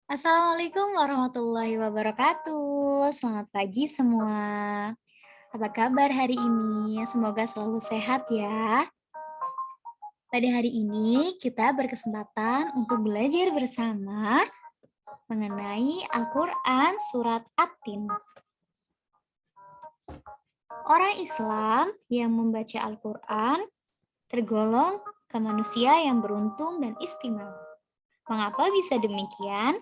Assalamualaikum warahmatullahi wabarakatuh. Selamat pagi semua. Apa kabar hari ini? Semoga selalu sehat ya. Pada hari ini kita berkesempatan untuk belajar bersama mengenai Al-Quran Surat At-Tin. Orang Islam yang membaca Al-Quran tergolong ke manusia yang beruntung dan istimewa. Mengapa bisa demikian?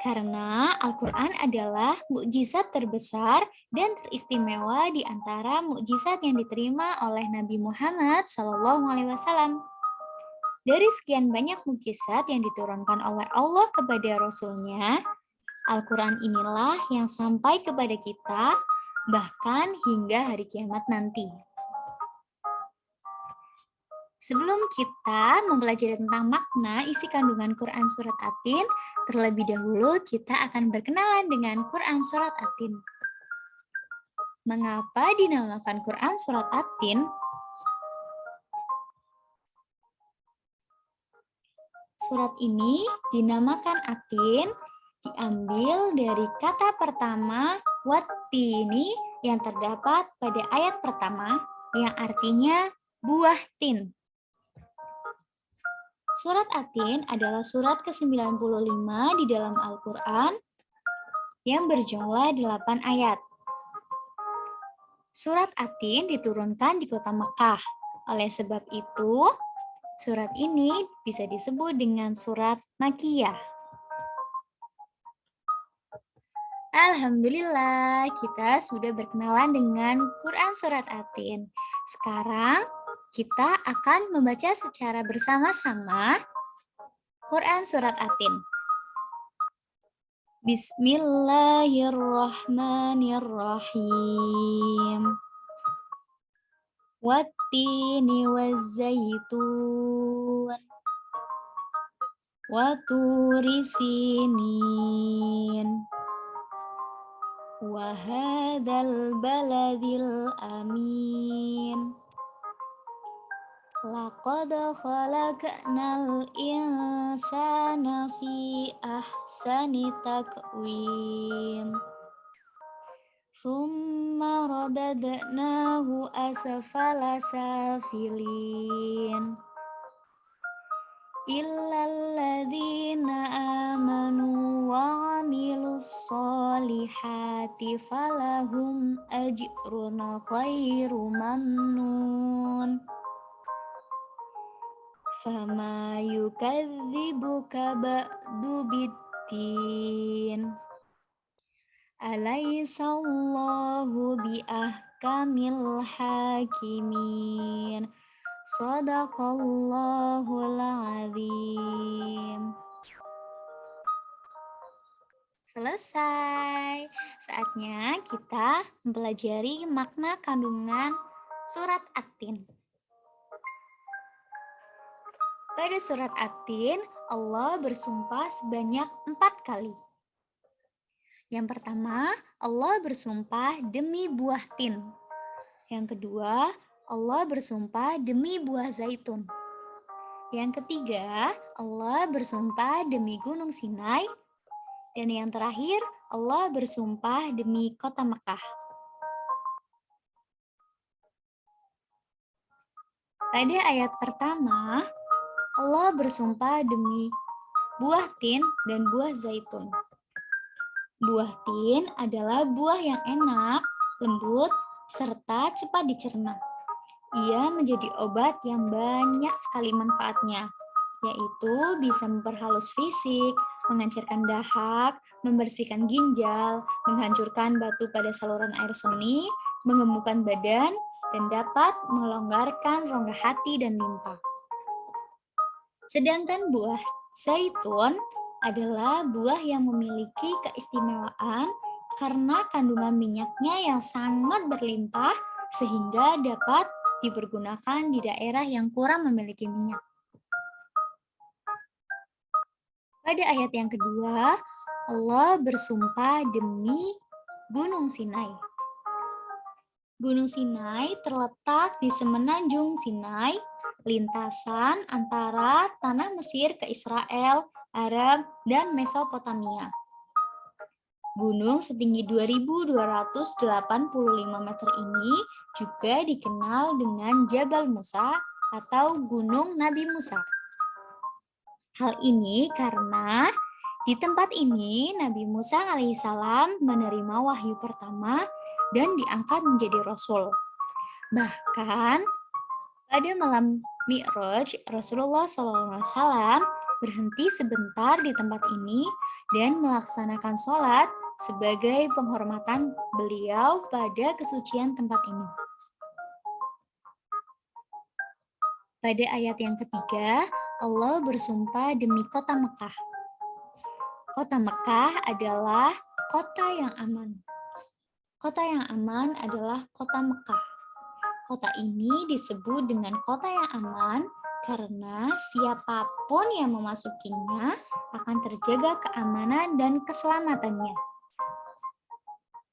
Karena Al-Quran adalah mukjizat terbesar dan teristimewa di antara mukjizat yang diterima oleh Nabi Muhammad SAW. Dari sekian banyak mukjizat yang diturunkan oleh Allah kepada Rasul-Nya, Al-Quran inilah yang sampai kepada kita bahkan hingga hari kiamat nanti. Sebelum kita mempelajari tentang makna isi kandungan Quran Surat At-Tin, terlebih dahulu kita akan berkenalan dengan Quran Surat At-Tin. Mengapa dinamakan Quran Surat At-Tin? Surat ini dinamakan At-Tin diambil dari kata pertama Wat-Tini yang terdapat pada ayat pertama yang artinya buah tin. Surat At-Tin adalah surat ke-95 di dalam Al-Quran yang berjumlah 8 ayat. Surat At-Tin diturunkan di kota Mekah. Oleh sebab itu, surat ini bisa disebut dengan surat Makkiyah. Alhamdulillah, kita sudah berkenalan dengan Quran Surat At-Tin. Sekarang, kita akan membaca secara bersama-sama Quran Surat At-Tin. Bismillahirrahmanirrahim. Wattini wazzaitun. Waturi sinin. Wahadal baladil amin. Laqad khalaqnal insana fi ahsani taqwim. Summa radadnahu asfala safilin. Illal ladzina amanu wa 'amilus solihati falahum ajrun khairu mamnun. Fama yukadzibuka ba'du biddin. Alaisallahu biahkamil hakimin. Sadaqallahul azim. Selesai. Saatnya kita mempelajari makna kandungan surat At-Tin. Pada surat At-Tin, Allah bersumpah sebanyak 4 kali. Yang pertama, Allah bersumpah demi buah tin. Yang kedua, Allah bersumpah demi buah zaitun. Yang ketiga, Allah bersumpah demi Gunung Sinai. Dan yang terakhir, Allah bersumpah demi kota Mekah. Pada ayat pertama, Allah bersumpah demi buah tin dan buah zaitun. Buah tin adalah buah yang enak, lembut, serta cepat dicerna. Ia menjadi obat yang banyak sekali manfaatnya, yaitu bisa memperhalus fisik, mengencerkan dahak, membersihkan ginjal, menghancurkan batu pada saluran air seni, menggemukkan badan, dan dapat melonggarkan rongga hati dan limpa. Sedangkan buah zaitun adalah buah yang memiliki keistimewaan karena kandungan minyaknya yang sangat berlimpah sehingga dapat dipergunakan di daerah yang kurang memiliki minyak. Pada ayat yang kedua, Allah bersumpah demi Gunung Sinai. Gunung Sinai terletak di semenanjung Sinai, lintasan antara tanah Mesir ke Israel Arab, dan Mesopotamia. Gunung setinggi 2.285 meter ini juga dikenal dengan Jabal Musa atau Gunung Nabi Musa. Hal ini karena di tempat ini Nabi Musa alaihissalam menerima wahyu pertama dan diangkat menjadi rasul. Bahkan pada malam Mi'raj, Rasulullah SAW berhenti sebentar di tempat ini dan melaksanakan sholat sebagai penghormatan beliau pada kesucian tempat ini. Pada ayat yang ketiga, Allah bersumpah demi kota Mekah. Kota Mekah adalah kota yang aman. Kota yang aman adalah kota Mekah. Kota ini disebut dengan kota yang aman karena siapapun yang memasukinya akan terjaga keamanan dan keselamatannya.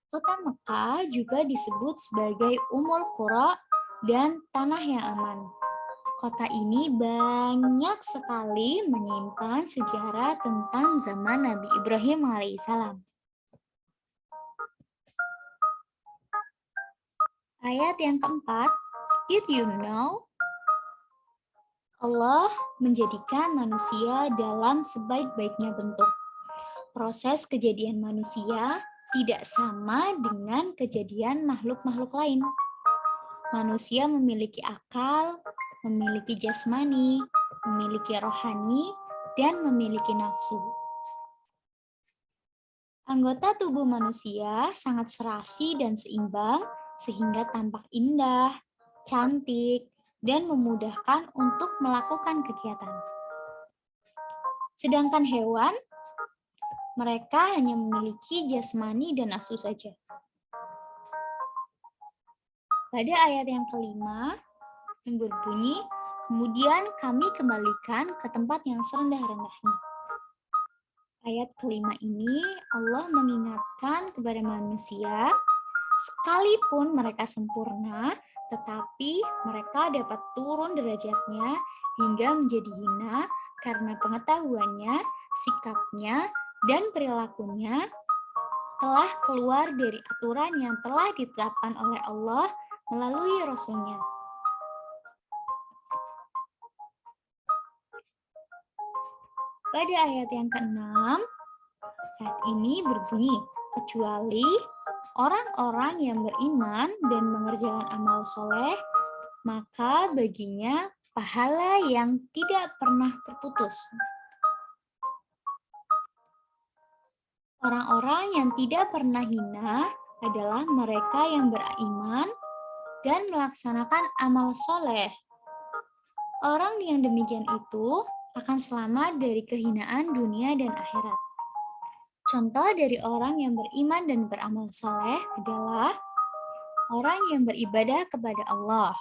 Kota Mekah juga disebut sebagai Ummul Qura dan tanah yang aman. Kota ini banyak sekali menyimpan sejarah tentang zaman Nabi Ibrahim alaihissalam. Ayat yang keempat, did you know? Allah menjadikan manusia dalam sebaik-baiknya bentuk. Proses kejadian manusia tidak sama dengan kejadian makhluk-makhluk lain. Manusia memiliki akal, memiliki jasmani, memiliki rohani, dan memiliki nafsu. Anggota tubuh manusia sangat serasi dan seimbang sehingga tampak indah, cantik, dan memudahkan untuk melakukan kegiatan. Sedangkan hewan, mereka hanya memiliki jasmani dan nafsu saja. Pada ayat yang kelima, yang berbunyi, kemudian kami kembalikan ke tempat yang serendah-rendahnya. Ayat kelima ini, Allah mengingatkan kepada manusia, sekalipun mereka sempurna, tetapi mereka dapat turun derajatnya hingga menjadi hina karena pengetahuannya, sikapnya, dan perilakunya telah keluar dari aturan yang telah ditetapkan oleh Allah melalui Rasul-Nya. Pada ayat yang ke-6, ayat ini berbunyi, kecuali orang-orang yang beriman dan mengerjakan amal soleh, maka baginya pahala yang tidak pernah terputus. Orang-orang yang tidak pernah hina adalah mereka yang beriman dan melaksanakan amal soleh. Orang yang demikian itu akan selamat dari kehinaan dunia dan akhirat. Contoh dari orang yang beriman dan beramal soleh adalah orang yang beribadah kepada Allah,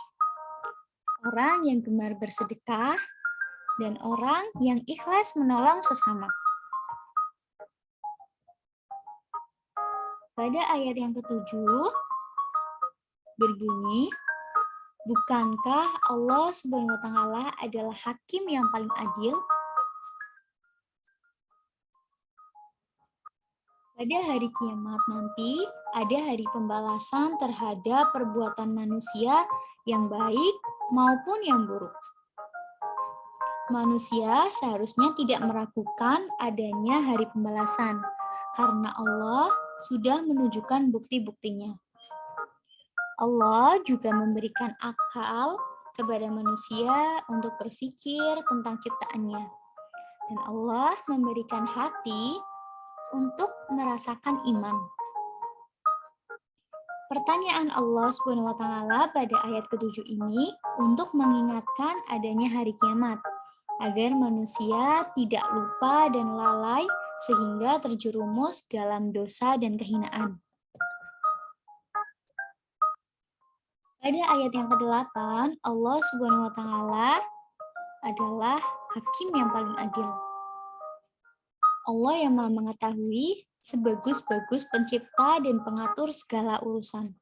orang yang gemar bersedekah, dan orang yang ikhlas menolong sesama. Pada ayat yang ke-7 berbunyi, bukankah Allah Subhanahu wa taala adalah hakim yang paling adil? Pada hari kiamat nanti ada hari pembalasan terhadap perbuatan manusia yang baik maupun yang buruk. Manusia seharusnya tidak meragukan adanya hari pembalasan karena Allah sudah menunjukkan bukti-buktinya. Allah juga memberikan akal kepada manusia untuk berpikir tentang ciptaannya. Dan Allah memberikan hati untuk merasakan iman. Pertanyaan Allah Subhanahu wa taala pada ayat ke-7 ini untuk mengingatkan adanya hari kiamat agar manusia tidak lupa dan lalai sehingga terjerumus dalam dosa dan kehinaan. Pada ayat yang ke-8, Allah Subhanahu wa taala adalah hakim yang paling adil. Allah yang Maha mengetahui sebagus-bagus pencipta dan pengatur segala urusan.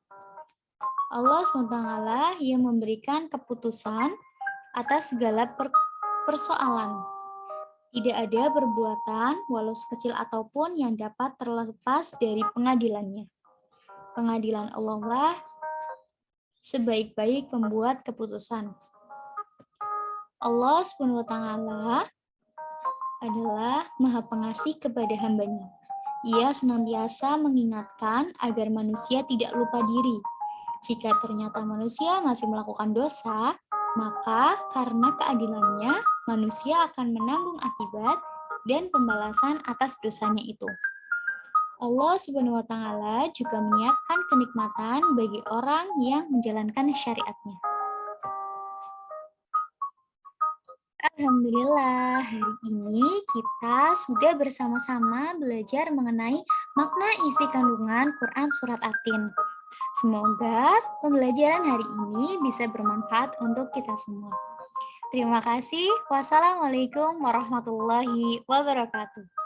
Allah SWT yang memberikan keputusan atas segala persoalan. Tidak ada perbuatan, walau sekecil apapun, yang dapat terlepas dari pengadilannya. Pengadilan Allah lah sebaik-baik pembuat keputusan. Allah SWT adalah Maha Pengasih kepada hambanya. Ia senantiasa mengingatkan agar manusia tidak lupa diri. Jika ternyata manusia masih melakukan dosa, maka karena keadilannya, manusia akan menanggung akibat dan pembalasan atas dosanya itu. Allah SWT juga menyiapkan kenikmatan bagi orang yang menjalankan syariatnya. Alhamdulillah, hari ini kita sudah bersama-sama belajar mengenai makna isi kandungan Quran Surat At-Tin. Semoga pembelajaran hari ini bisa bermanfaat untuk kita semua. Terima kasih. Wassalamualaikum warahmatullahi wabarakatuh.